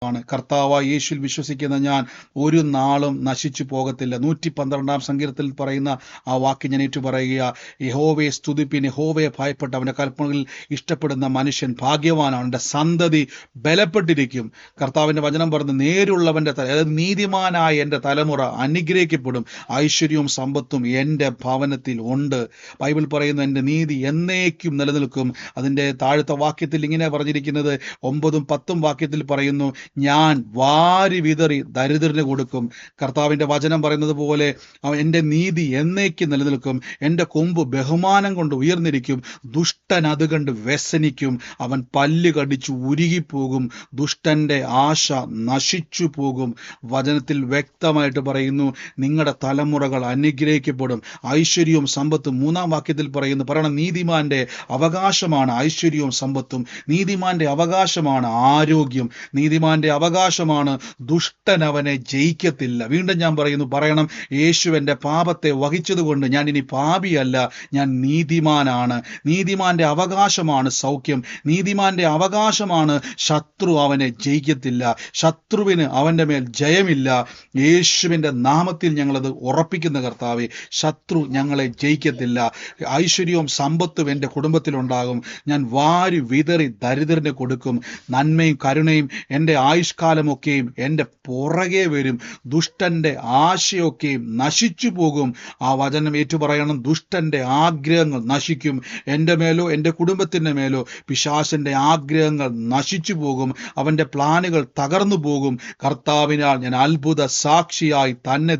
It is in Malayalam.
ആണ്. കർത്താവായ യേശുവിൽ വിശ്വസിക്കുന്ന ഞാൻ ഒരു നാളും നശിച്ചു പോകത്തില്ല. 112 സങ്കീർത്തനത്തിൽ പറയുന്ന ആ വാക്യം ഞാൻ ഏറ്റു പറയുക. യഹോവയെ സ്തുതിപ്പിൻ, യഹോവയെ ഭയപ്പെട്ട് അവന്റെ കൽപ്പനകളിൽ ഇഷ്ടപ്പെടുന്ന മനുഷ്യൻ ഭാഗ്യവാനാണ്, അവന്റെ സന്തതി ബലപ്പെട്ടിരിക്കും. കർത്താവിന്റെ വചനം പറഞ്ഞ് നേരുള്ളവന്റെ അതായത് നീതിമാനായ എൻ്റെ തലമുറ അനുഗ്രഹിക്കപ്പെടും, ഐശ്വര്യവും സമ്പത്തും എൻ്റെ ഭവനത്തിൽ ഉണ്ട്. ബൈബിൾ പറയുന്നു എൻ്റെ നീതി എന്നേക്കും നിലനിൽക്കും. അതിൻ്റെ താഴത്തെ വാക്യത്തിൽ ഇങ്ങനെ പറഞ്ഞിരിക്കുന്നത് 9ഉം 10ഉം വാക്യത്തിൽ പറയുന്നു, ഞാൻ വാരി വിതറി ദരിദ്രന് കൊടുക്കും. കർത്താവിന്റെ വചനം പറയുന്നത് പോലെ എൻ്റെ നീതി എന്നേക്കും നിലനിൽക്കും, എൻ്റെ കൊമ്പ് ബഹുമാനം കൊണ്ട് ഉയർന്നിരിക്കും. ദുഷ്ടൻ അത് കണ്ട് വ്യസനിക്കും, അവൻ പല്ല് കടിച്ചു ഉരുകിപ്പോകും, ദുഷ്ടന്റെ ആശ നശിച്ചു പോകും. വചനത്തിൽ വ്യക്തമായിട്ട് പറയുന്നു നിങ്ങളുടെ തലമുറകൾ അനുഗ്രഹിക്കപ്പെടും, ഐശ്വര്യവും സമ്പത്തും. 3ആം വാക്യത്തിൽ പറയണം നീതിമാന്റെ അവകാശമാണ് ഐശ്വര്യവും സമ്പത്തും, നീതിമാന്റെ അവകാശമാണ് ആരോഗ്യം, നീതിമാന്റെ അവകാശമാണ്. ദുഷ്ടൻ അവനെ ജയിക്കത്തില്ല. വീണ്ടും ഞാൻ പറയണം യേശുവിൻ്റെ പാപത്തെ വഹിച്ചതുകൊണ്ട് ഞാൻ ഇനി പാപിയല്ല, ഞാൻ നീതിമാനാണ്. നീതിമാന്റെ അവകാശമാണ് സൗഖ്യം, നീതിമാന്റെ അവകാശമാണ് ശത്രു അവനെ ജയിക്കത്തില്ല, ശത്രുവിന് അവൻ്റെ മേൽ ജയമില്ല. യേശുവിൻ്റെ നാമത്തിൽ ഞങ്ങളത് ഉറപ്പിക്കുന്ന കർത്താവേ, ശത്രു ഞങ്ങളെ ജയിക്കത്തില്ല. ഐശ്വര്യവും സമ്പത്തും എൻ്റെ കുടുംബത്തിലുണ്ടാകും. ഞാൻ വാരി വിതറി ദരിദ്രന് കൊടുക്കും. നന്മയും കരുണയും എൻ്റെ ആയുഷ്കാലമൊക്കെയും എൻ്റെ പുറകെ വരും. ദുഷ്ടന്റെ ആശയൊക്കെയും നശിച്ചു പോകും. ആ വചനം ഏറ്റുപറയണം. ദുഷ്ടന്റെ ആഗ്രഹങ്ങൾ നശിക്കും. എൻ്റെ മേലോ എൻ്റെ കുടുംബത്തിൻ്റെ മേലോ പിശാചിന്റെ ആഗ്രഹങ്ങൾ നശിച്ചു പോകും, അവൻ്റെ പ്ലാനുകൾ തകർന്നു പോകും. കർത്താവിനാൽ ഞാൻ അത്ഭുത സാക്ഷിയായി തന്നെ